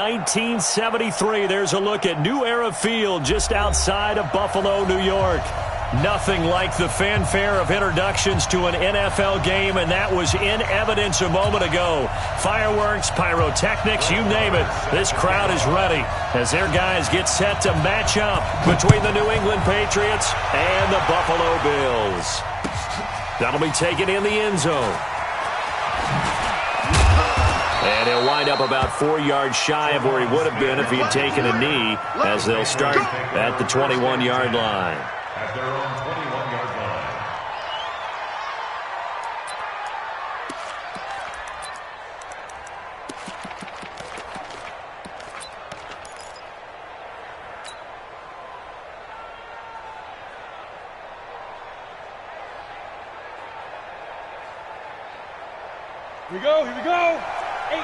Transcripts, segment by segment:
1973, there's a look at New Era Field just outside of Buffalo, New York. Nothing like the fanfare of introductions to an NFL game, and that was in evidence a moment ago. Fireworks, pyrotechnics, you name it. This crowd is ready as their guys get set to match up between the New England Patriots and the Buffalo Bills. That'll be taken in the end zone. And he'll wind up about 4 yards shy of where he would have been if he had taken a knee, as they'll start at the 21-yard line. At their own 21-yard line. Here we go, here we go. 18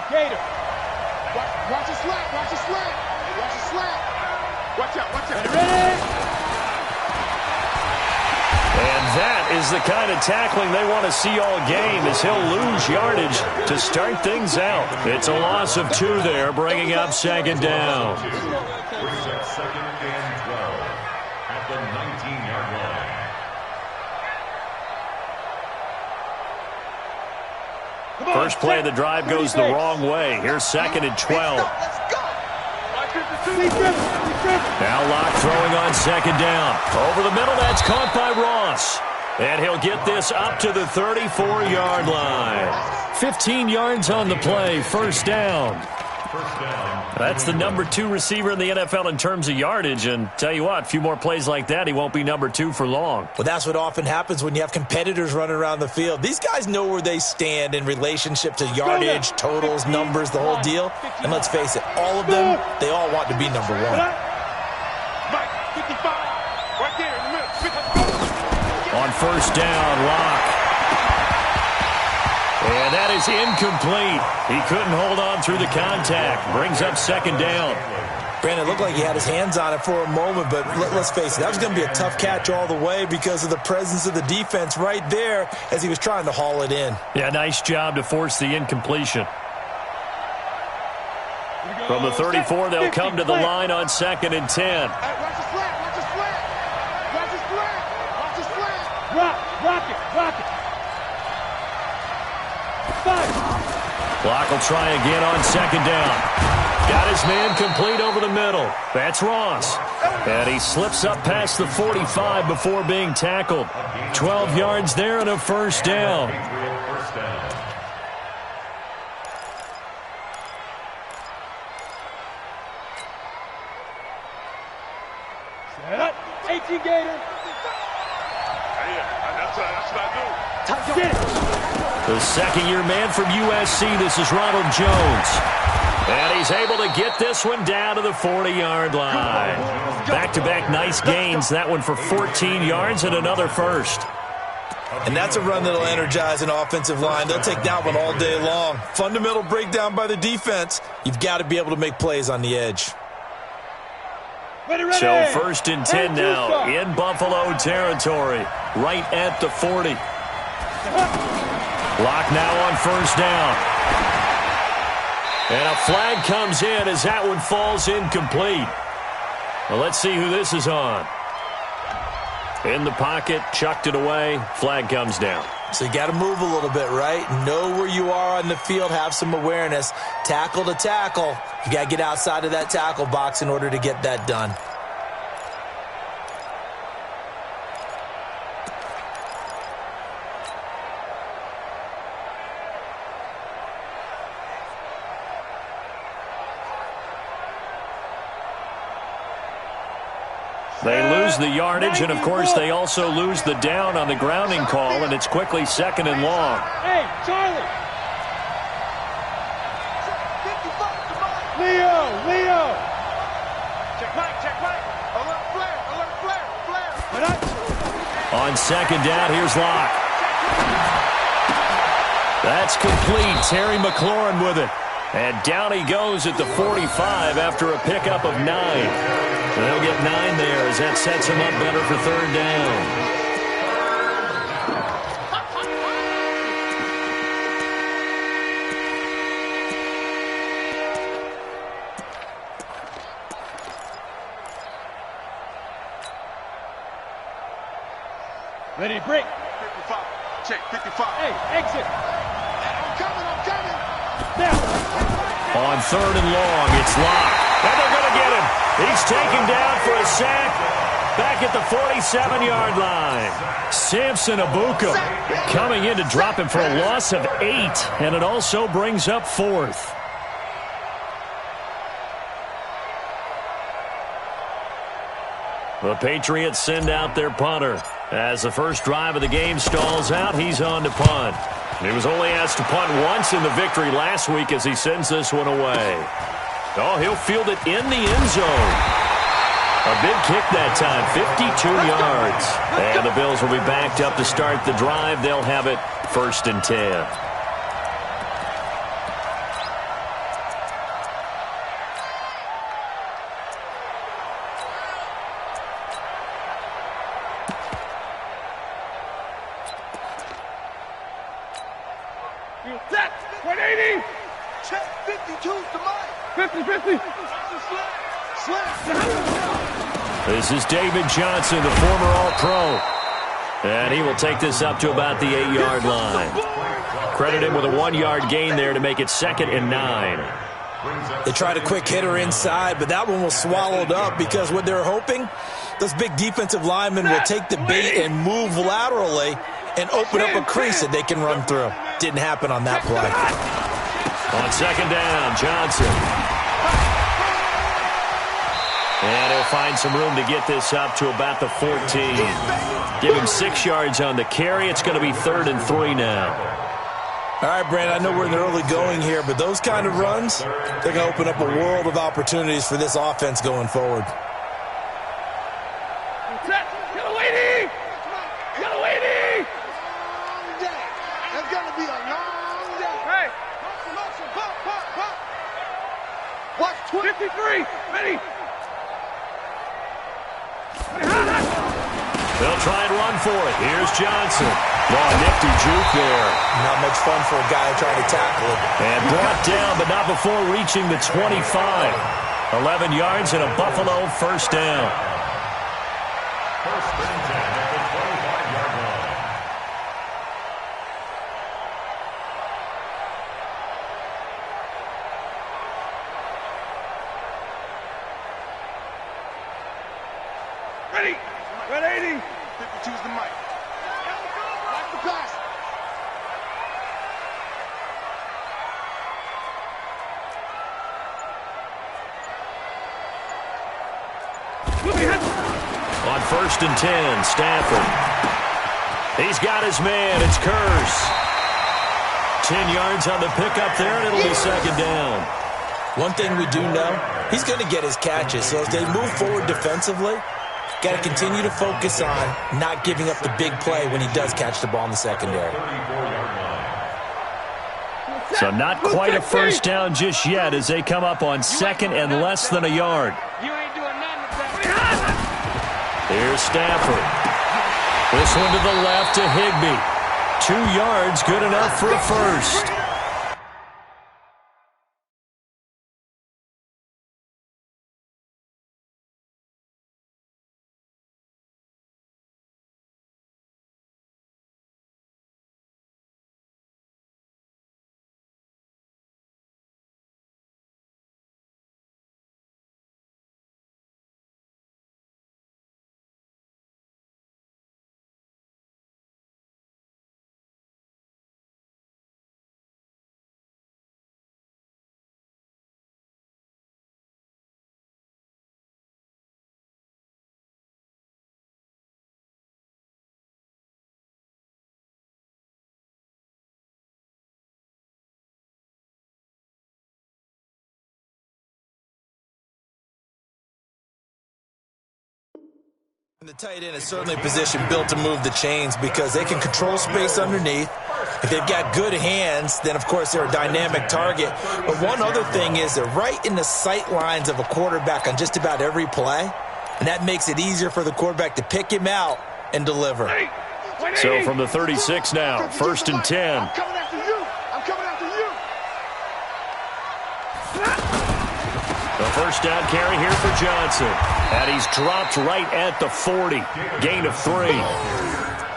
Gator. Watch the slap, watch the slap. Watch the slap. Watch out, watch out. Ready? And that is the kind of tackling they want to see all game, as he'll lose yardage to start things out. It's a loss of 2 there, bringing up second down. Brings up second and 12 at the 19-yard line. First play of the drive goes the wrong way. Here's second and 12. Now Locke throwing on second down. Over the middle, that's caught by Ross. And he'll get this up to the 34-yard line. 15 yards on the play, first down. That's the number 2 receiver in the NFL in terms of yardage. And tell you what, a few more plays like that, he won't be number 2 for long. Well, that's what often happens when you have competitors running around the field. These guys know where they stand in relationship to yardage, totals, numbers, the whole deal. And let's face it, all of them, they all want to be number 1. Mike, 55. Right there in the middle. On first down, Locke. And that is incomplete. He couldn't hold on through the contact. Brings up second down. Brandon, it looked like he had his hands on it for a moment, but let's face it, that was going to be a tough catch all the way because of the presence of the defense right there as he was trying to haul it in. Yeah, nice job to force the incompletion. From the 34, they'll come to the line on second and 10. Watch the slap, watch the slap. Watch the slap, watch the slap. Rock it, rock it. Locke will try again on second down. Got his man complete over the middle. That's Ross. And he slips up past the 45 before being tackled. 12 yards there and a first down. Set up. 18 Gator. That's what I do. Get it. The second-year man from USC, this is Ronald Jones. And he's able to get this one down to the 40-yard line. Back-to-back nice gains, that one for 14 yards and another first. And that's a run that'll energize an offensive line. They'll take that one all day long. Fundamental breakdown by the defense. You've got to be able to make plays on the edge. Ready. So first and 10 now in Buffalo territory, right at the 40. Locke now on first down. And a flag comes in as that one falls incomplete. Well, let's see who this is on. In the pocket, chucked it away, flag comes down. So you got to move a little bit, right? Know where you are on the field, have some awareness. Tackle to tackle. You got to get outside of that tackle box in order to get that done. They lose the yardage, and, of course, they also lose the down on the grounding call, and it's quickly second and long. Hey, Charlie. Leo. Check Mike. Alert flare. On second down, here's Locke. That's complete. Terry McLaurin with it. And down he goes at the 45 after a pickup of 9. They'll get 9 there as that sets him up better for third down. Ready, break. 55. Check, 55. Hey, exit. I'm coming. Now. On 3rd and long, it's locked. And they're going to get him. He's taken down for a sack back at the 47-yard line. Samson Abuka coming in to drop him for a loss of 8, and it also brings up 4th. The Patriots send out their punter. As the first drive of the game stalls out, he's on to punt. He was only asked to punt once in the victory last week as he sends this one away. Oh, he'll field it in the end zone. A big kick that time, 52 yards. And the Bills will be backed up to start the drive. They'll have it 1st and 10. Set. 180. Check, 52 to Mike. 50-50. This is David Johnson, the former All-Pro. And he will take this up to about the 8-yard line. Credit him with a 1-yard gain there to make it 2nd and 9. They tried a quick hitter inside, but that one was swallowed up because what they're hoping, those big defensive linemen will take the bait and move laterally and open up a crease that they can run through. Didn't happen on that play. On 2nd down, Johnson. And he'll find some room to get this up to about the 14. Give him 6 yards on the carry. It's going to be 3rd and 3 now. All right, Brand, I know we're in the early going here, but those kind of runs, they're going to open up a world of opportunities for this offense going forward. Set. Get a lady. Get a lady. Long day. It's going to be a long day. Hey. Pop. Watch 53. Ready. They'll try and run for it. Here's Johnson. Oh, nifty juke there. Not much fun for a guy trying to tackle it. And brought down, but not before reaching the 25. 11 yards and a Buffalo 1st down. 1st and 10 at the 25-yard line. Ready. 180. 52's the Mike. Watch the pass. On 1st and 10, Stafford. He's got his man. It's Curse. 10 yards on the pickup there, and it'll be 2nd down. One thing we do know, he's going to get his catches. So as they move forward defensively, got to continue to focus on not giving up the big play when he does catch the ball in the secondary. 34-yard line. So not quite a 1st down just yet as they come up on 2nd and less than a yard. You ain't doing nothing with that. Here's Stafford. This one to the left to Higbee. 2 yards, good enough for a 1st. The tight end is certainly a position built to move the chains because they can control space underneath. If they've got good hands, then, of course, they're a dynamic target. But one other thing is they're right in the sight lines of a quarterback on just about every play, and that makes it easier for the quarterback to pick him out and deliver. So from the 36 now, 1st and 10. I'm coming after you. I'm coming after you. The 1st down carry here for Johnson. And he's dropped right at the 40. Gain of 3.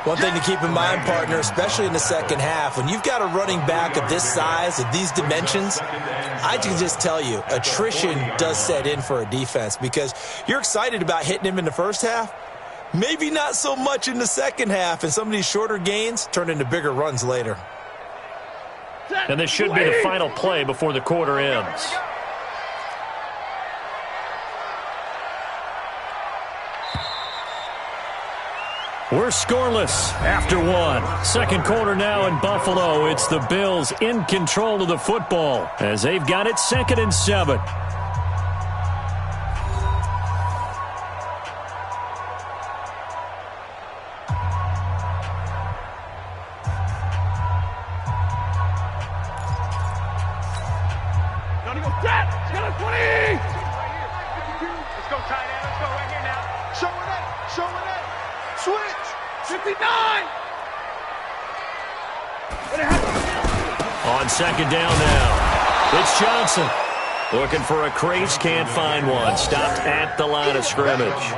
One thing to keep in mind, partner, especially in the second half, when you've got a running back of this size, of these dimensions, I can just tell you, attrition does set in for a defense because you're excited about hitting him in the first half, maybe not so much in the second half, and some of these shorter gains turn into bigger runs later. And this should be the final play before the quarter ends. We're scoreless after one. Second quarter now in Buffalo. It's the Bills in control of the football as they've got it 2nd and 7. Johnny, go set! She got a 20! Let's go tight end. Let's go right here now. Show it up. Show it up. Switch. 59! On second down now, it's Johnson. Looking for a crease, can't find one. Stopped at the line of scrimmage.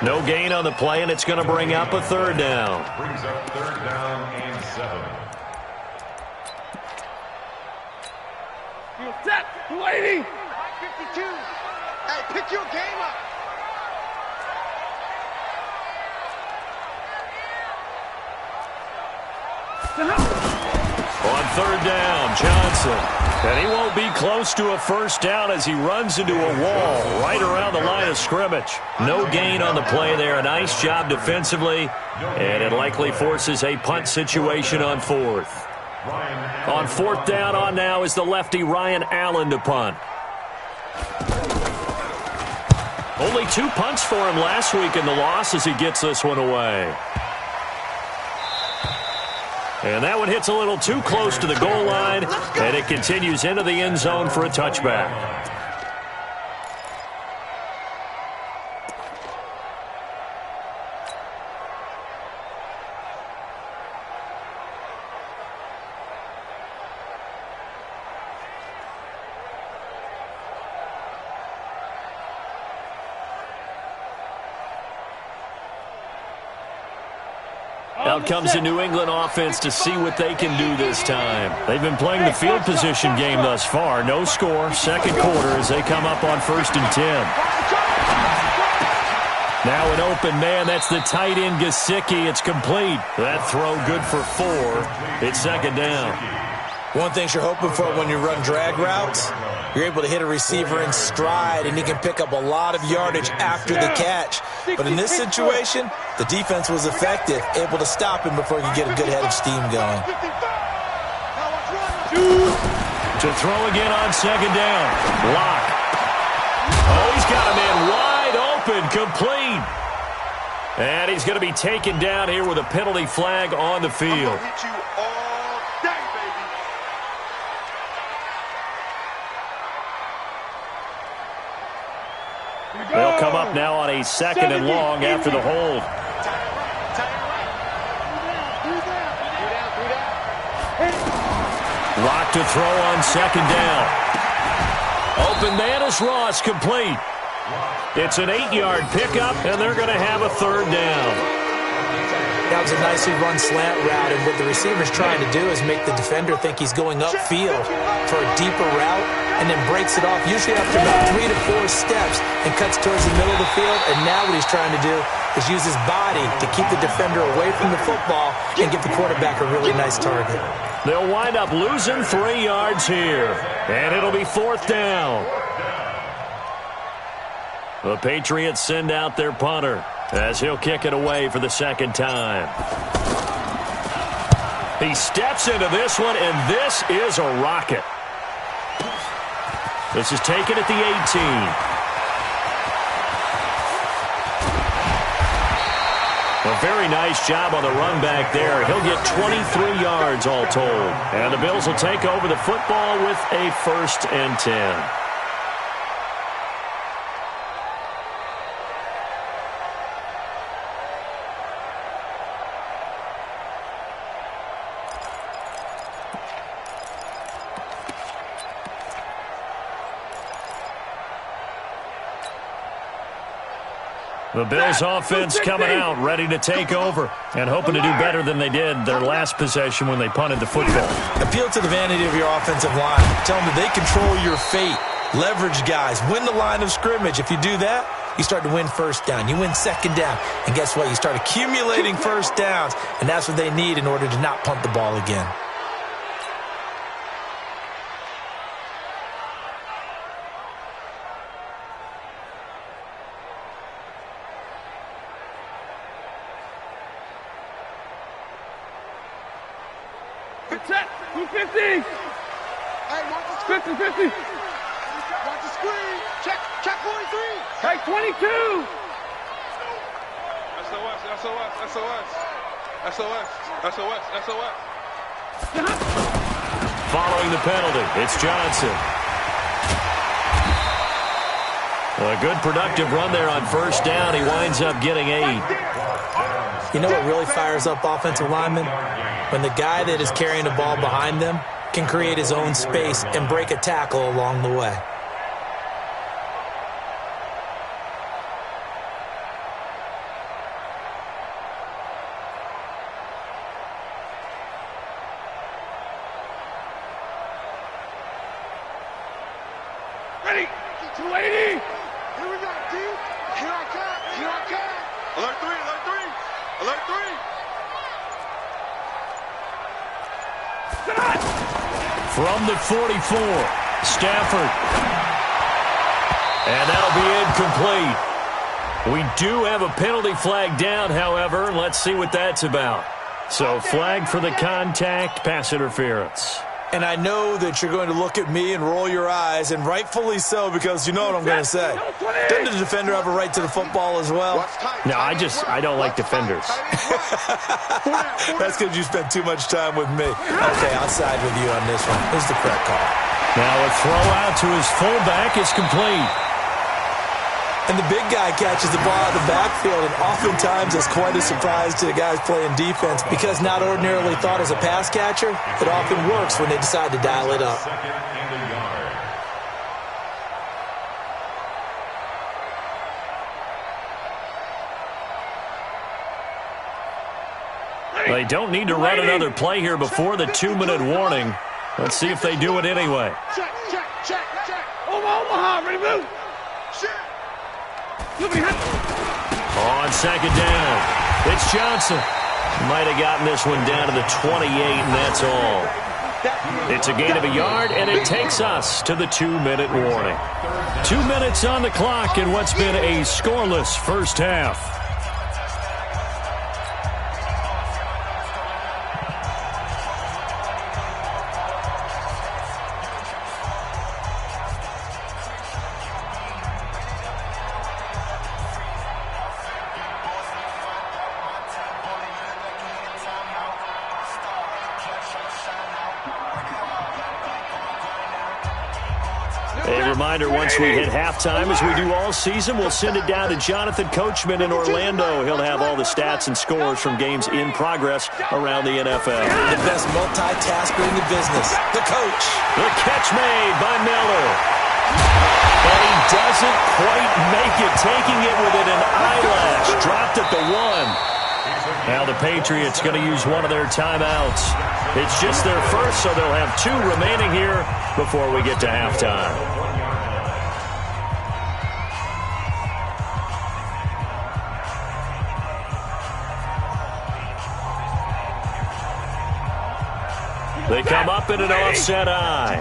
No gain on the play, and it's going to bring up a 3rd down. Brings up 3rd down and 7. You set! 280! 52. Hey, pick your game up. On 3rd down, Johnson. And he won't be close to a 1st down as he runs into a wall right around the line of scrimmage. No gain on the play there. A nice job defensively. And it likely forces a punt situation on 4th. On 4th down on now is the lefty Ryan Allen to punt. Only 2 punts for him last week in the loss as he gets this one away. And that one hits a little too close to the goal line, and it continues into the end zone for a touchback. Out comes the New England offense to see what they can do this time. They've been playing the field position game thus far. No score, 2nd quarter as they come up on 1st and 10. Now an open man, that's the tight end Gesicki. It's complete. That throw good for 4. It's 2nd down. One thing you're hoping for when you run drag routes, you're able to hit a receiver in stride, and he can pick up a lot of yardage after the catch. But in this situation, the defense was effective, able to stop him before he could get a good head of steam going. To throw again on 2nd down. Lock. Oh, he's got a man wide open, complete. And he's going to be taken down here with a penalty flag on the field. They'll come up now on a 2nd and long after the hold. Lock to throw on 2nd down. Open man is Ross, complete. It's an 8-yard pickup, and they're going to have a 3rd down. That was a nicely run slant route, and what the receiver's trying to do is make the defender think he's going upfield for a deeper route, and then breaks it off, usually after about 3 to 4 steps, and cuts towards the middle of the field. And now what he's trying to do is use his body to keep the defender away from the football and give the quarterback a really nice target. They'll wind up losing 3 yards here, and it'll be 4th down. The Patriots send out their punter as he'll kick it away for the 2nd time. He steps into this one, and this is a rocket. This is taken at the 18. A very nice job on the run back there. He'll get 23 yards all told. And the Bills will take over the football with a 1st and 10. The Bills offense coming out, ready to take over, and hoping to do better than they did their last possession when they punted the football. Appeal to the vanity of your offensive line. Tell them that they control your fate. Leverage guys. Win the line of scrimmage. If you do that, you start to win first down. You win second down. And guess what? You start accumulating first downs, and that's what they need in order to not punt the ball again. Check, 250. Hey, watch the 50, 50. Watch the screen. Check 43. Check 22. SOS. Following the penalty, it's Johnson. A good productive run there on first down. He winds up getting 8. You know what really fires up offensive linemen? When the guy that is carrying the ball behind them can create his own space and break a tackle along the way. Ready. 280. Here we go, D. Here I come. Alert 3. From the 44, Stafford. And that'll be incomplete. We do have a penalty flag down, however. Let's see what that's about. So flag for the contact, pass interference. And I know that you're going to look at me and roll your eyes, and rightfully so, because you know what I'm going to say. Doesn't the defender have a right to the football as well? No, I don't like defenders. That's because you spent too much time with me. Okay, I'll side with you on this one. This is the correct call. Now a throw out to his fullback is complete. And the big guy catches the ball out of the backfield, and oftentimes it's quite a surprise to the guys playing defense because not ordinarily thought as a pass catcher, it often works when they decide to dial it up. They don't need to run another play here before the 2-minute warning. Let's see if they do it anyway. Check. Omaha, ready, move. On second down, it's Johnson. Might have gotten this one down to the 28, and that's all. It's a gain of a yard, and it takes us to the 2-minute warning. 2 minutes on the clock in what's been a scoreless first half. A reminder, once we hit halftime, as we do all season, we'll send it down to Jonathan Coachman in Orlando. He'll have all the stats and scores from games in progress around the NFL. The best multitasker in the business, the coach. The catch made by Miller. And he doesn't quite make it, taking it within an eyelash. Dropped at the 1. Now the Patriots going to use one of their timeouts. It's just their first, so they'll have 2 remaining here before we get to halftime. They come up in an offset eye.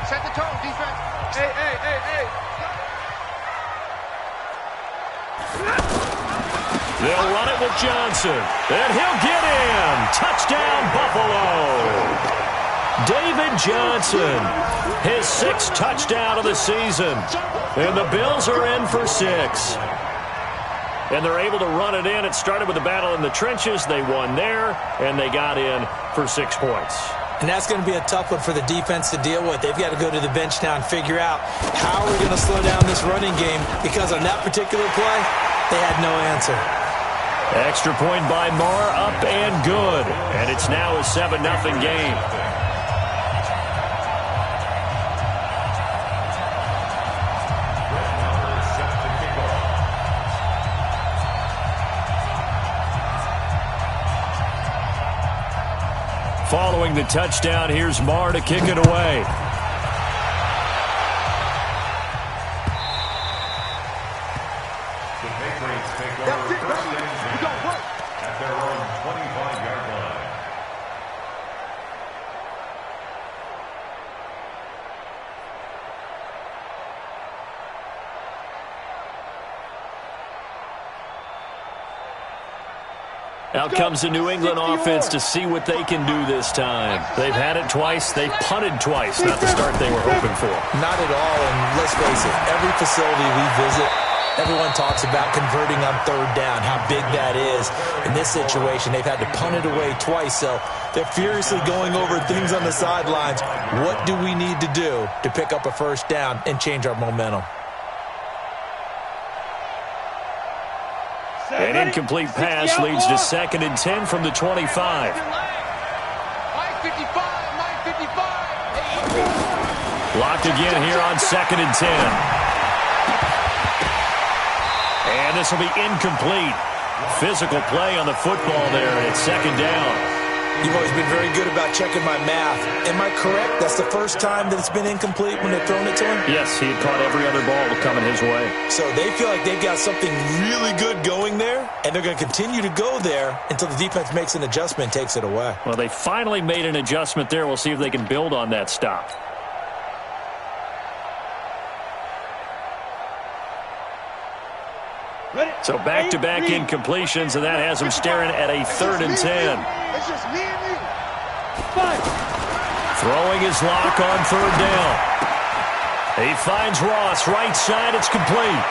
Set the tone, defense. Hey. They'll run it with Johnson, and he'll get in. Touchdown, Buffalo. David Johnson, his 6th touchdown of the season. And the Bills are in for 6. And they're able to run it in. It started with a battle in the trenches. They won there, and they got in for 6 points. And that's going to be a tough one for the defense to deal with. They've got to go to the bench now and figure out how we're going to slow down this running game, because on that particular play, they had no answer. Extra point by Marr, up and good. And it's now a 7-0 game. scoring the touchdown. Here's Marr to kick it away. The Patriots take over first and 10 at their own 25-yard line. Out comes the New England offense to see what they can do this time. They've had it twice. They've punted twice. Not the start they were hoping for. Not at all, and let's face it, every facility we visit, everyone talks about converting on third down, how big that is. In this situation, they've had to punt it away twice, so they're furiously going over things on the sidelines. What do we need to do to pick up a first down and change our momentum? An incomplete pass leads to 2nd and 10 from the 25. Blocked again here on 2nd and 10. And this will be incomplete. Physical play on the football there, and it's 2nd down. You've always been very good about checking my math. Am I correct? That's the first time that it's been incomplete when they've thrown it to him? Yes, he had caught every other ball coming his way. So they feel like they've got something really good going there, and they're going to continue to go there until the defense makes an adjustment and takes it away. Well, they finally made an adjustment there. We'll see if they can build on that stop. So back-to-back incompletions, and that has them staring at a 3rd and 10. It's just me and you. Throwing his lock on 3rd down. He finds Ross, right side, it's complete.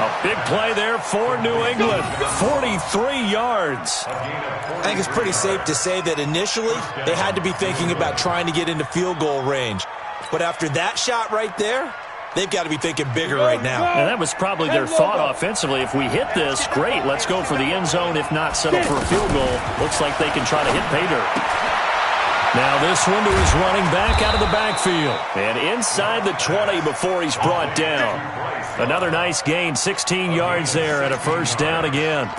A big play there for New England, 43 yards. I think it's pretty safe to say that initially they had to be thinking about trying to get into field goal range. But after that shot right there, they've got to be thinking bigger right now. And that was probably their thought offensively. If we hit this, great. Let's go for the end zone. If not, settle for a field goal. Looks like they can try to hit pay dirt. Now this one to his running back out of the backfield. And inside the 20 before he's brought down. Another nice gain, 16 yards there and a 1st down again.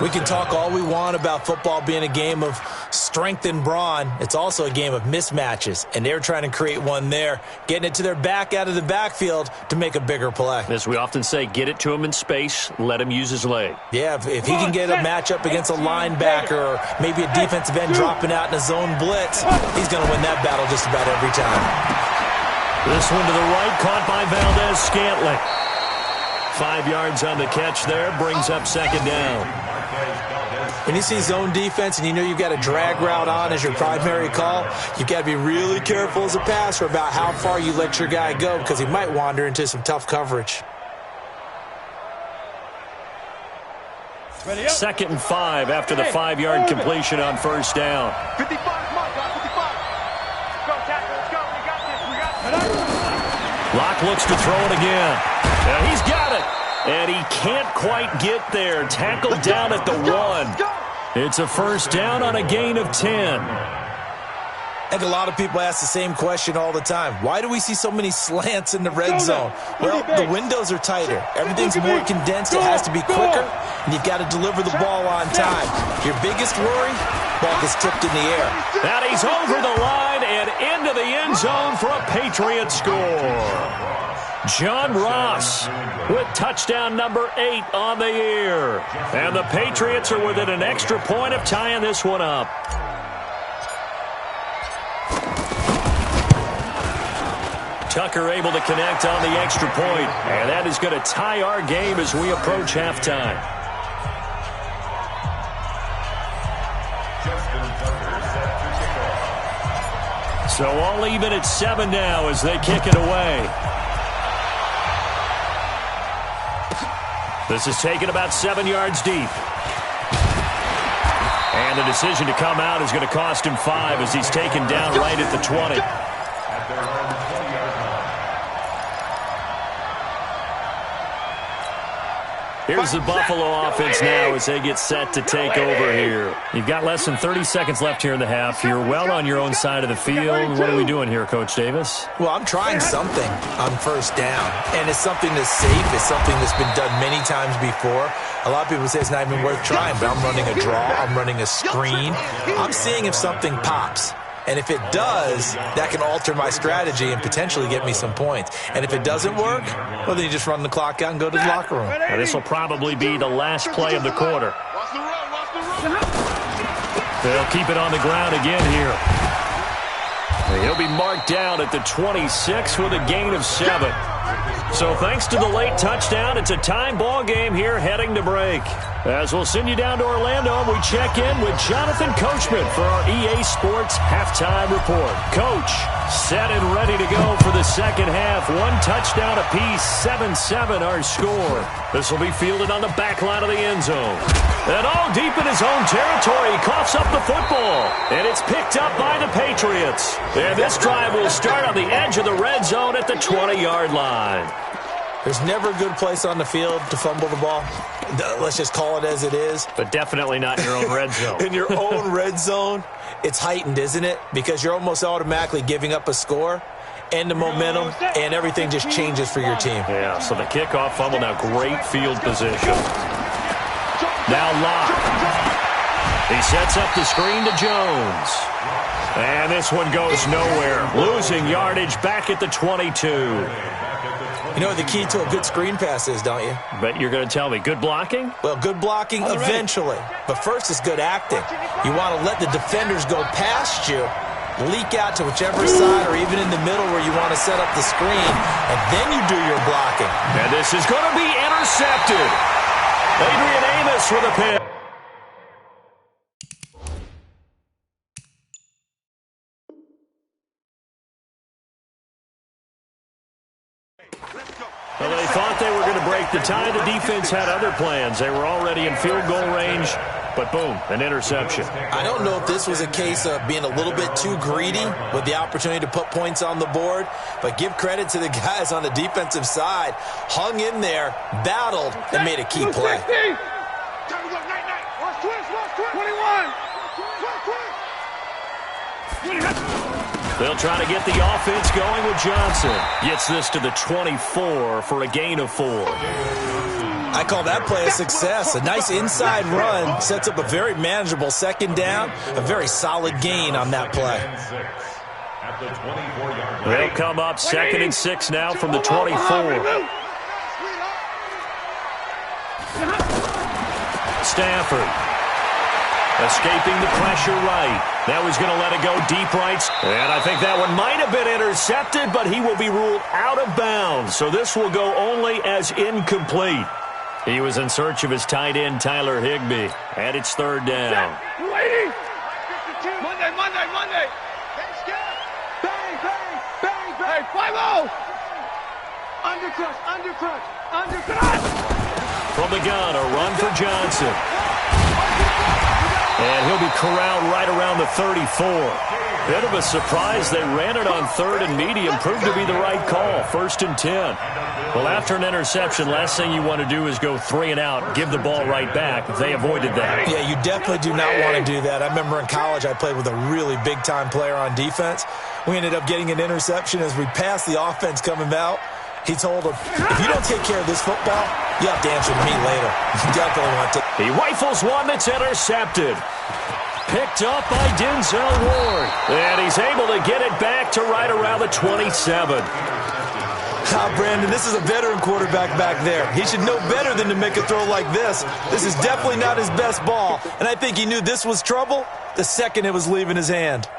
We can talk all we want about football being a game of strength and brawn. It's also a game of mismatches, and they're trying to create one there, getting it to their back out of the backfield to make a bigger play. As we often say, get it to him in space, let him use his leg. Yeah, if he can get a matchup against a linebacker or maybe a defensive end dropping out in a zone blitz, he's going to win that battle just about every time. This one to the right, caught by Valdez-Scantling. 5 yards on the catch there, brings up 2nd down. When you see zone defense and you know you've got a drag route on as your primary call, you've got to be really careful as a passer about how far you let your guy go because he might wander into some tough coverage. 2nd and 5 after the 5-yard completion on 1st down. 55, come on, guys, 55. Go, tackle, let's go. We got this. Locke looks to throw it again. Now he's got it. And he can't quite get there. Tackled down at the 1. It's a 1st down on a gain of 10. I think a lot of people ask the same question all the time. Why do we see so many slants in the red zone? Well, the windows are tighter. Everything's more condensed. It has to be quicker, and you've got to deliver the ball on time. Your biggest worry, ball gets tipped in the air. And he's over the line and into the end zone for a Patriot score. John Ross with touchdown number 8 on the year. And the Patriots are within an extra point of tying this one up. Tucker able to connect on the extra point. And that is going to tie our game as we approach halftime. So all even at 7 now as they kick it away. This is taken about 7 yards deep. And the decision to come out is going to cost him 5 as he's taken down right at the 20. Here's the Buffalo offense now as they get set to take over here. You've got less than 30 seconds left here in the half. You're well on your own side of the field. What are we doing here, Coach Davis? Well, I'm trying something on first down, and it's something that's safe. It's something that's been done many times before. A lot of people say it's not even worth trying, but I'm running a draw. I'm running a screen. I'm seeing if something pops. And if it does, that can alter my strategy and potentially get me some points. And if it doesn't work, well, then you just run the clock out and go to the locker room. Now, this will probably be the last play of the quarter. They'll keep it on the ground again here. And he'll be marked down at the 26 with a gain of 7. So thanks to the late touchdown, it's a time ball game here heading to break. As we'll send you down to Orlando, we check in with Jonathan Coachman for our EA Sports Halftime Report. Coach, set and ready to go for the second half. One touchdown apiece, 7-7 our score. This will be fielded on the back line of the end zone. And all deep in his own territory, he coughs up the football. And it's picked up by the Patriots. And this drive will start on the edge of the red zone at the 20-yard line. There's never a good place on the field to fumble the ball. Let's just call it as it is. But definitely not in your own red zone. In your own red zone, it's heightened, isn't it? Because you're almost automatically giving up a score and the momentum, and everything just changes for your team. Yeah, so the kickoff fumble, now great field position. Now Locke. He sets up the screen to Jones. And this one goes nowhere. Losing yardage back at the 22. You know what the key to a good screen pass is, don't you? But you're going to tell me, good blocking? Well, good blocking eventually. But first is good acting. You want to let the defenders go past you, leak out to whichever side or even in the middle where you want to set up the screen, and then you do your blocking. And this is going to be intercepted. Adrian Amos with a pick. Well, they thought they were going to break the tie. The defense had other plans. They were already in field goal range, but boom, an interception. I don't know if this was a case of being a little bit too greedy with the opportunity to put points on the board, but give credit to the guys on the defensive side. Hung in there, battled, and made a key play. 21. They'll try to get the offense going with Johnson. Gets this to the 24 for a gain of 4. I call that play a success. A nice inside run sets up a very manageable second down. A very solid gain on that play. They'll come up 2nd and 6 now from the 24. Stafford. Escaping the pressure right. Now he's going to let it go deep right. And I think that one might have been intercepted, but he will be ruled out of bounds. So this will go only as incomplete. He was in search of his tight end, Tyler Higbee. And it's 3rd down. Monday. Bang, bang, bang, bang. Hey, 5-0. Undercut. From the gun, a run for Johnson. And he'll be corralled right around the 34. Bit of a surprise. They ran it on 3rd and medium. Proved to be the right call. 1st and 10. Well, after an interception, last thing you want to do is go 3 and out, give the ball right back. They avoided that. Yeah, you definitely do not want to do that. I remember in college I played with a really big-time player on defense. We ended up getting an interception as we passed the offense coming out. He told him, if you don't take care of this football, you have to answer to me later. You definitely want to. He rifles one that's intercepted. Picked up by Denzel Ward. And he's able to get it back to right around the 27. Brandon, this is a veteran quarterback back there. He should know better than to make a throw like this. This is definitely not his best ball. And I think he knew this was trouble the second it was leaving his hand.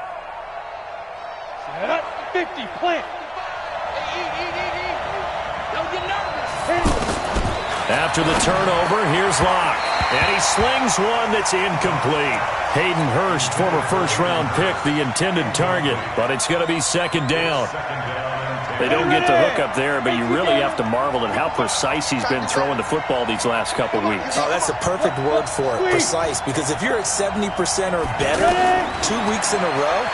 Set up, 50, plant. After the turnover, here's Locke. And he slings one that's incomplete. Hayden Hurst, former first-round pick, the intended target. But it's going to be 2nd down. They don't get the hook up there, but you really have to marvel at how precise he's been throwing the football these last couple weeks. Oh, that's a perfect word for it, precise. Because if you're at 70% or better 2 weeks in a row,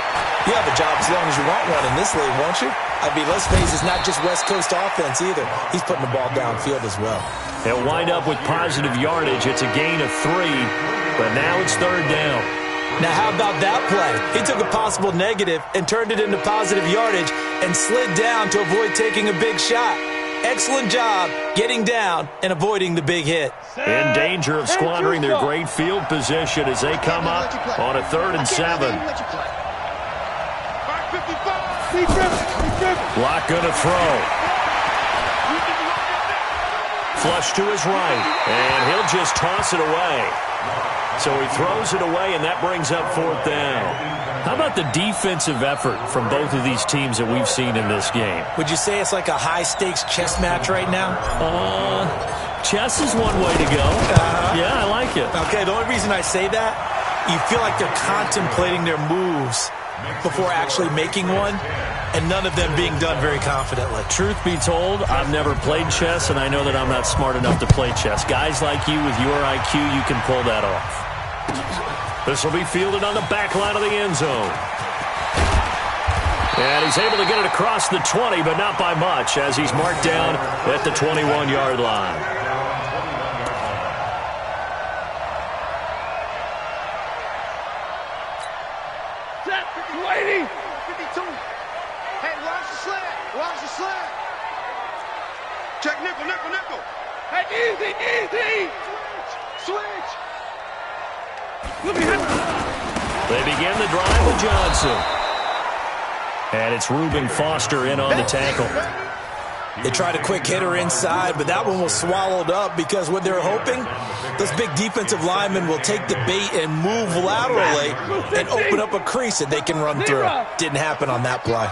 You have a job as long as you want one in this league, won't you? I mean, let's face it, it's not just West Coast offense either. He's putting the ball downfield as well. They'll wind up with positive yardage. It's a gain of 3, but now it's 3rd down. Now, how about that play? He took a possible negative and turned it into positive yardage and slid down to avoid taking a big shot. Excellent job getting down and avoiding the big hit. In danger of squandering their great field position as they come up on a 3rd and 7. Block going to throw. Flush to his right, and he'll just toss it away. So he throws it away, and that brings up 4th down. How about the defensive effort from both of these teams that we've seen in this game? Would you say it's like a high-stakes chess match right now? Chess is one way to go. Yeah, I like it. Okay, the only reason I say that, you feel like they're contemplating their moves before actually making one, and none of them being done very confidently. Truth be told, I've never played chess, and I know that I'm not smart enough to play chess. Guys like you with your IQ, you can pull that off. This will be fielded on the back line of the end zone. And he's able to get it across the 20, but not by much, as he's marked down at the 21-yard line. Set, 280. 52. Hey, watch the slant. Watch the slant. Check nickel, nickel, nickel. Hey, easy, easy. Switch. They begin the drive with Johnson. And it's Reuben Foster in on the tackle. They tried a quick hitter inside, but that one was swallowed up because what they're hoping, those big defensive linemen will take the bait and move laterally and open up a crease that they can run through. Didn't happen on that play.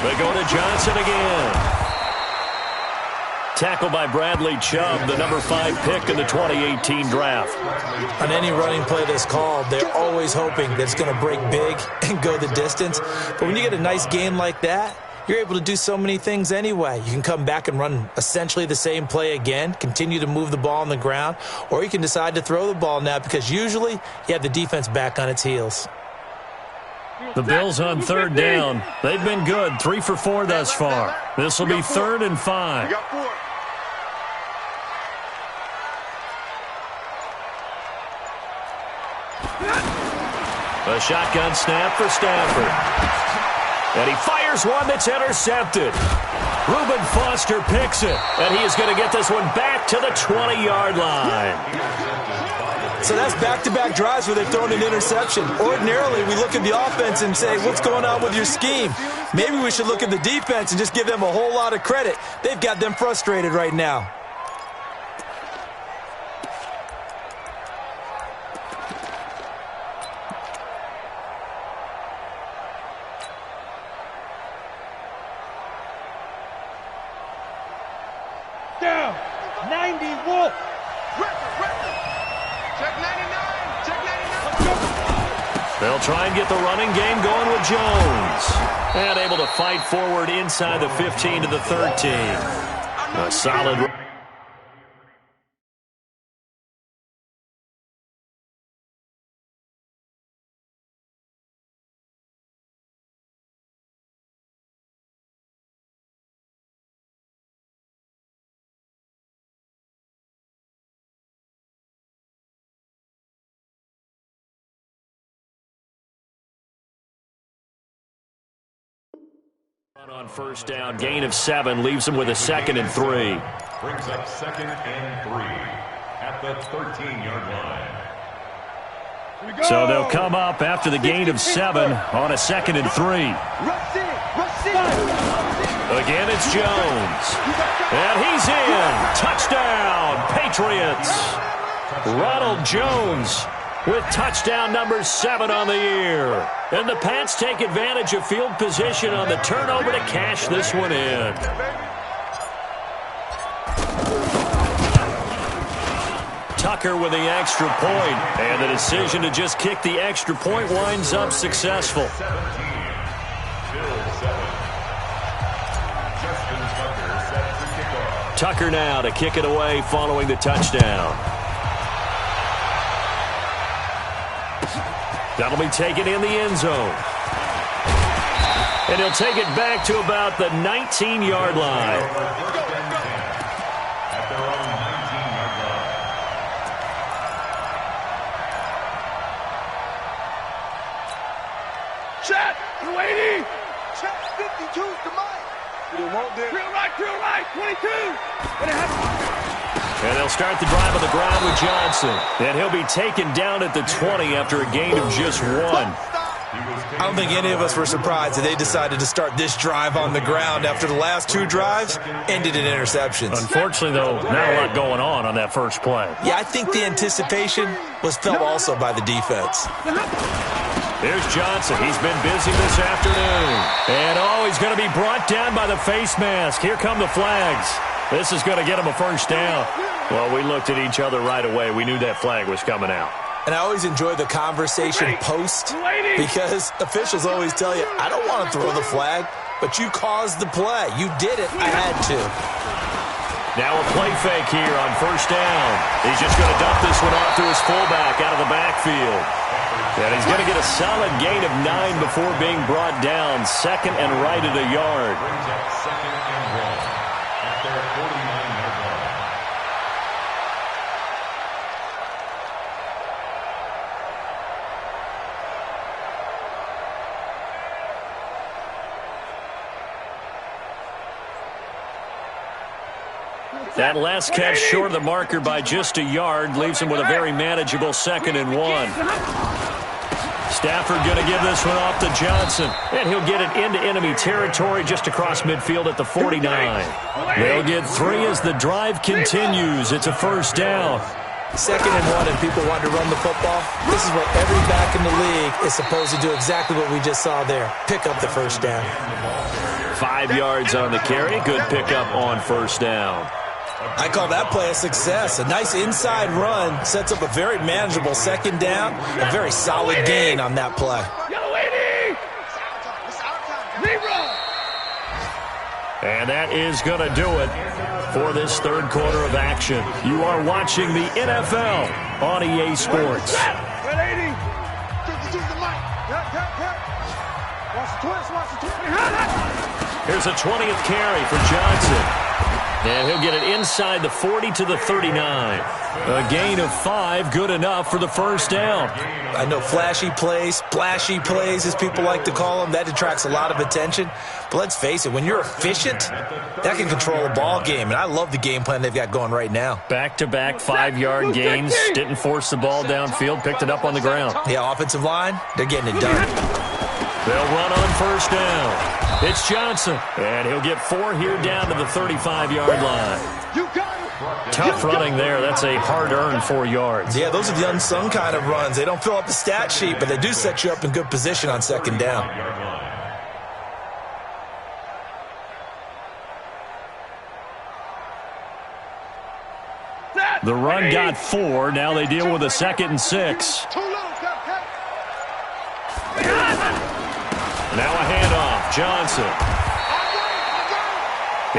They go to Johnson again. Tackled by Bradley Chubb, the number 5 pick in the 2018 draft. On any running play that's called, they're always hoping that it's going to break big and go the distance. But when you get a nice game like that, you're able to do so many things anyway. You can come back and run essentially the same play again, continue to move the ball on the ground, or you can decide to throw the ball now because usually you have the defense back on its heels. The Bills on 3rd down. They've been good, 3 for 4 thus far. This will be 3rd and 5. We got 4. A shotgun snap for Stafford. And he fires one that's intercepted. Reuben Foster picks it, and he is going to get this one back to the 20-yard line. So that's back-to-back drives where they've thrown an interception. Ordinarily, we look at the offense and say, what's going on with your scheme? Maybe we should look at the defense and just give them a whole lot of credit. They've got them frustrated right now. Down. 90 Wolf. Check 99. Check 99. They'll try and get the running game going with Jones. And able to fight forward inside the 15 to the 13. A solid. On 1st down, gain of 7 leaves them with a 2nd and 3. Brings up 2nd and 3 at the 13-yard line. So they'll come up after the gain of 7 on a 2nd and 3. Rush in. Rush in. Again, it's Jones. And he's in. Touchdown, Patriots. Ronald Jones with touchdown number 7 on the year. And the Pats take advantage of field position on the turnover to cash this one in. Tucker with the extra point, and the decision to just kick the extra point winds up successful. 17. Still 7. Justin Tucker set to kick off. Tucker now to kick it away following the touchdown. That'll be taken in the end zone. And he'll take it back to about the 19-yard line. At their own 19-yard line. Chet, 280. Check 52's the mic. You don't want that. Drill right, 22. And they'll start the drive on the ground with Johnson. And he'll be taken down at the 20 after a gain of just 1. I don't think any of us were surprised that they decided to start this drive on the ground after the last 2 drives ended in interceptions. Unfortunately, though, not a lot going on that first play. Yeah, I think the anticipation was felt also by the defense. Here's Johnson. He's been busy this afternoon. And, he's going to be brought down by the face mask. Here come the flags. This is going to get him a first down. Well, we looked at each other right away. We knew that flag was coming out. And I always enjoy the conversation post because officials always tell you, I don't want to throw the flag, but you caused the play. You did it. I had to. Now a play fake here on first down. He's just going to dump this one off to his fullback out of the backfield. And he's going to get a solid gain of 9 before being brought down. Second and right at a yard. Brings up second and 1 at their 49-yard line. That last catch short of the marker by just a yard leaves him with a very manageable second and 1. Stafford going to give this one off to Johnson. And he'll get it into enemy territory just across midfield at the 49. They'll get 3 as the drive continues. It's a first down. Second and 1 and people want to run the football. This is what every back in the league is supposed to do, exactly what we just saw there. Pick up the first down. 5 yards on the carry. Good pickup on first down. I call that play a success. A nice inside run sets up a very manageable second down. A very solid gain on that play. And that is going to do it for this third quarter of action. You are watching the NFL on EA Sports. 180. 52's the mic. Watch the twist, watch the twist. Here's a 20th carry for Johnson. And he'll get it inside the 40 to the 39. A gain of 5, good enough for the first down. I know flashy plays, splashy plays, as people like to call them, that attracts a lot of attention. But let's face it, when you're efficient, that can control a ball game. And I love the game plan they've got going right now. Back-to-back 5-yard gains. Didn't force the ball downfield. Picked it up on the ground. Yeah, offensive line, they're getting it done. They'll run on first down. It's Johnson. And he'll get 4 here down to the 35-yard line. Tough running there. That's a hard-earned 4 yards. Yeah, those are the unsung kind of runs. They don't fill up the stat sheet, but they do set you up in good position on second down. The run got 4. Now they deal with a 2nd and 6. Now a handoff. Johnson.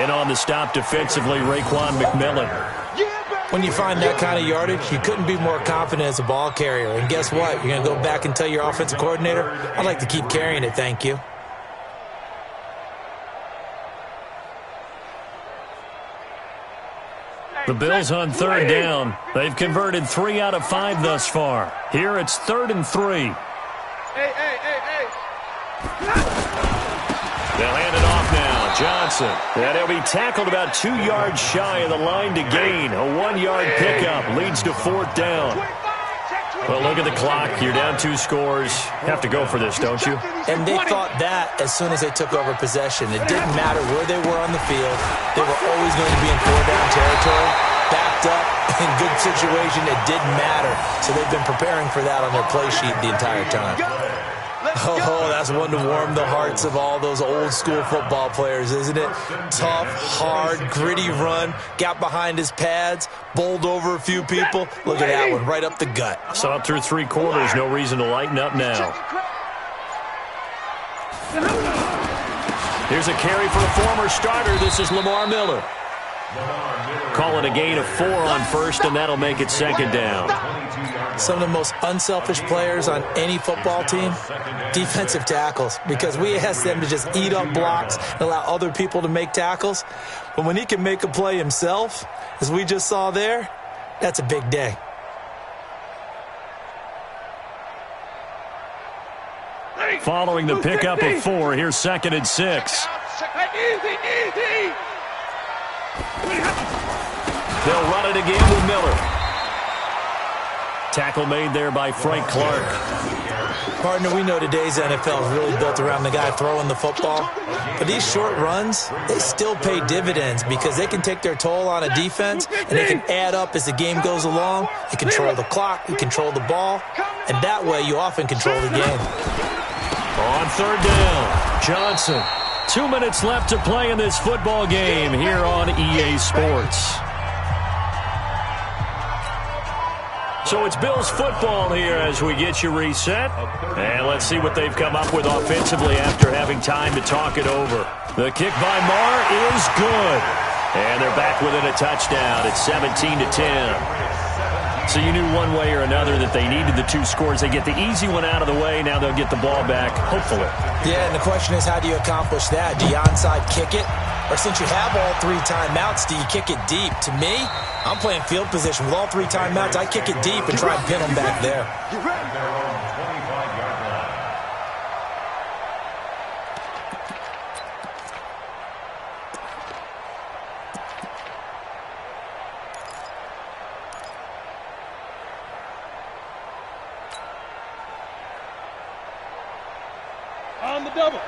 In on the stop defensively, Raekwon McMillan. When you find that kind of yardage, you couldn't be more confident as a ball carrier. And guess what? You're going to go back and tell your offensive coordinator, I'd like to keep carrying it, thank you. The Bills on third down. They've converted 3 out of 5 thus far. Here it's 3rd and 3. Hey. They'll hand it off now. Johnson. And he'll be tackled about 2 yards shy of the line to gain. A 1-yard pickup leads to 4th down. Well, look at the clock. You're down 2 scores. Have to go for this, don't you? And they thought that as soon as they took over possession. It didn't matter where they were on the field. They were always going to be in 4-down territory. Backed up, in good situation, it didn't matter. So they've been preparing for that on their play sheet the entire time. Oh, that's one to warm the hearts of all those old-school football players, isn't it? Tough, hard, gritty run, got behind his pads, bowled over a few people. Look at that one, right up the gut. Saw it through 3 quarters, no reason to lighten up now. Here's a carry for a former starter. This is Lamar Miller. Call it a gain of 4 on first, and that'll make it second down. Some of the most unselfish players on any football team, defensive tackles, because we ask them to just eat up blocks and allow other people to make tackles. But when he can make a play himself, as we just saw there, that's a big day. Following the pickup of 4, here's 2nd and 6. They'll run it again with Miller. Tackle made there by Frank Clark. Partner, we know today's NFL is really built around the guy throwing the football. But these short runs, they still pay dividends because they can take their toll on a defense and they can add up as the game goes along. You control the clock, you control the ball, and that way you often control the game. On 3rd down, Johnson. 2 minutes left to play in this football game here on EA Sports. So it's Bills football here as we get you reset. And let's see what they've come up with offensively after having time to talk it over. The kick by Marr is good. And they're back within a touchdown. It's 17-10. So you knew one way or another that they needed the 2 scores. They get the easy one out of the way. Now they'll get the ball back, hopefully. Yeah, and the question is, how do you accomplish that? Do you onside kick it? Or since you have all 3 timeouts, do you kick it deep? To me, I'm playing field position. With all 3 timeouts, I kick it deep and try and pin them back there. On the double.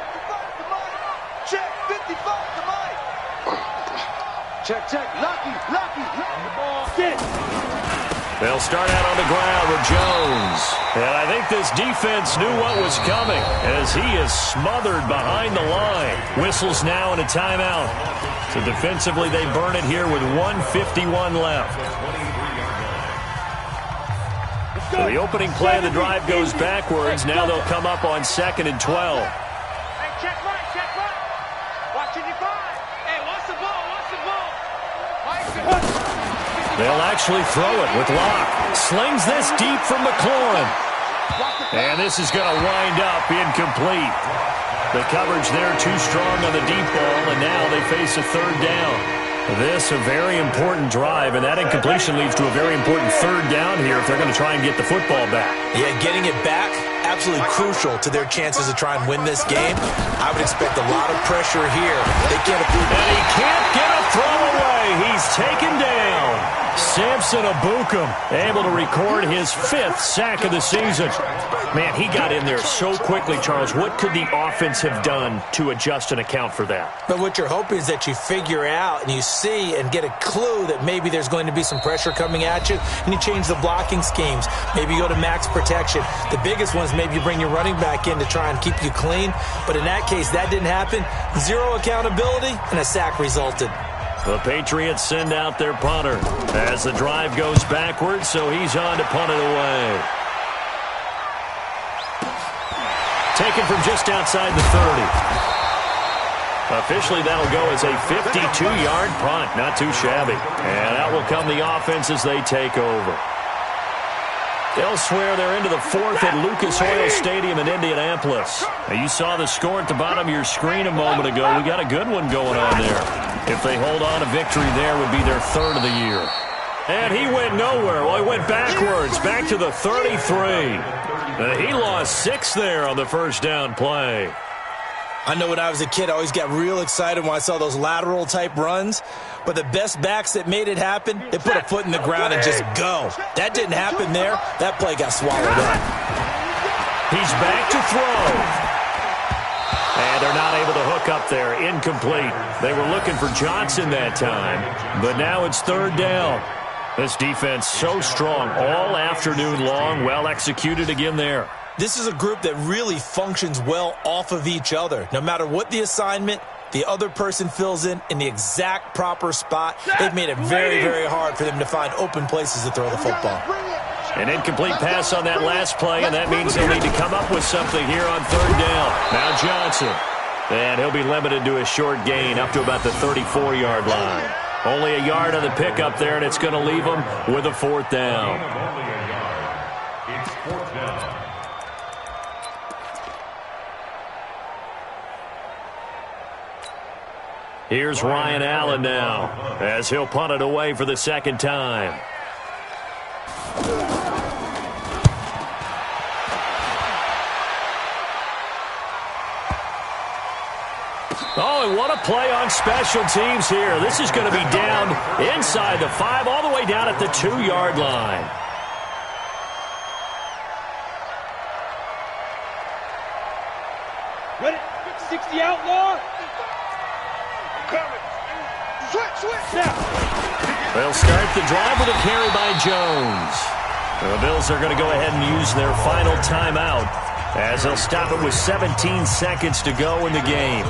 Check, 55 to Mike. Check, Lucky. On the ball. Get. They'll start out on the ground with Jones. And I think this defense knew what was coming as he is smothered behind the line. Whistles now and a timeout. So defensively they burn it here with 1:51 left. So the opening play of the drive goes backwards. Now they'll come up on 2nd and 12. Hey, check right. Watch your 5. Hey, watch the ball. They'll actually throw it with Locke. Slings this deep from McLaurin. And this is going to wind up incomplete. The coverage there too strong on the deep ball, and now they face a 3rd down. This a very important drive, and that incompletion leads to a very important 3rd down here if they're going to try and get the football back. Yeah, getting it back, absolutely crucial to their chances to try and win this game. I would expect a lot of pressure here. They can't afford. And he can't get a throw away. He's taken down. Samson Abukum able to record his 5th sack of the season. Man, he got in there so quickly, Charles. What could the offense have done to adjust and account for that? But what you're hoping is that you figure out and you see and get a clue that maybe there's going to be some pressure coming at you, and you change the blocking schemes. Maybe you go to max protection. The biggest one is maybe you bring your running back in to try and keep you clean. But in that case, that didn't happen. 0 accountability, and a sack resulted. The Patriots send out their punter as the drive goes backwards, so he's on to punt it away. Taken from just outside the 30. Officially, that'll go as a 52-yard punt. Not too shabby. And out will come the offense as they take over. Elsewhere, they're into the 4th at Lucas Oil Stadium in Indianapolis. Now, you saw the score at the bottom of your screen a moment ago. We got a good one going on there. If they hold on to victory, there would be their 3rd of the year. And he went nowhere. Well, he went backwards, back to the 33. He lost 6 there on the 1st down play. I know when I was a kid, I always got real excited when I saw those lateral-type runs. But the best backs that made it happen, they put a foot in the ground and just go. That didn't happen there. That play got swallowed up. He's back to throw. And they're not able to hook up there. Incomplete. They were looking for Johnson that time. But now it's 3rd down. This defense so strong all afternoon long. Well executed again there. This is a group that really functions well off of each other. No matter what the assignment, the other person fills in the exact proper spot. They've made it very, very hard for them to find open places to throw the football. An incomplete pass on that last play, and that means they'll need to come up with something here on 3rd down. Now Johnson. And he'll be limited to a short gain up to about the 34-yard line. Only a yard on the pickup there, and it's going to leave them with a 4th down. Only a yard. It's 4th down. Here's Ryan Allen now, as he'll punt it away for the 2nd time. Oh, and what a play on special teams here. This is going to be down inside the 5, all the way down at the 2-yard line. Ready? 60 outlaw. Switch. Now. They'll start the drive with a carry by Jones. The Bills are going to go ahead and use their final timeout, as they'll stop it with 17 seconds to go in the game.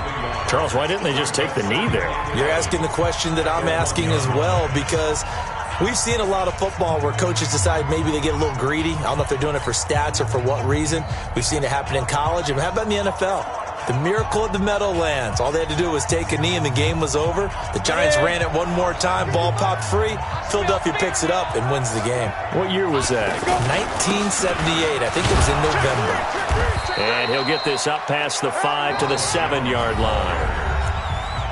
Charles, why didn't they just take the knee there? You're asking the question that I'm asking as well, because we've seen a lot of football where coaches decide maybe they get a little greedy. I don't know if they're doing it for stats or for what reason. We've seen it happen in college, and how about in the NFL? The miracle of the Meadowlands. All they had to do was take a knee and the game was over. The Giants ran it one more time. Ball popped free. Philadelphia picks it up and wins the game. What year was that? 1978. I think it was in November. And he'll get this up past the 5 to the 7-yard line.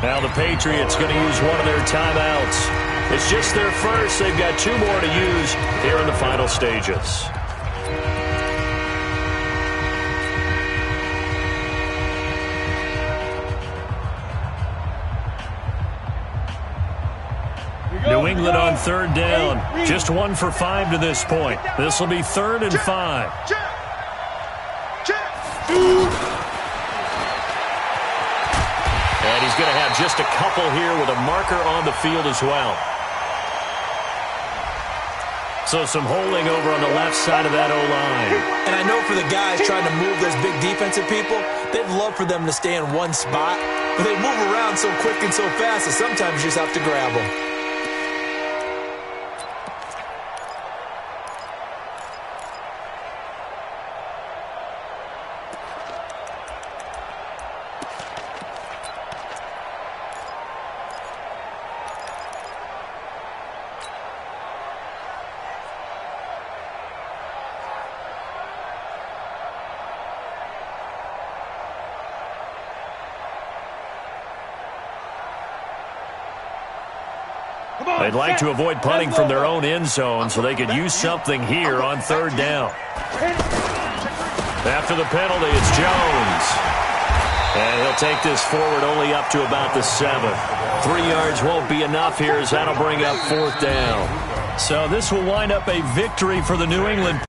Now the Patriots going to use one of their timeouts. It's just their first. They've got 2 more to use here in the final stages. New England on 3rd down. Just 1 for 5 to this point. This will be 3rd and 5. And he's going to have just a couple here with a marker on the field as well. So some holding over on the left side of that O-line. And I know for the guys trying to move those big defensive people, they'd love for them to stay in one spot. But they move around so quick and so fast that sometimes you just have to grab them. They'd like to avoid punting from their own end zone, so they could use something here on 3rd down. After the penalty, it's Jones. And he'll take this forward only up to about the 7. 3 yards won't be enough here, as that'll bring up 4th down. So this will wind up a victory for the New England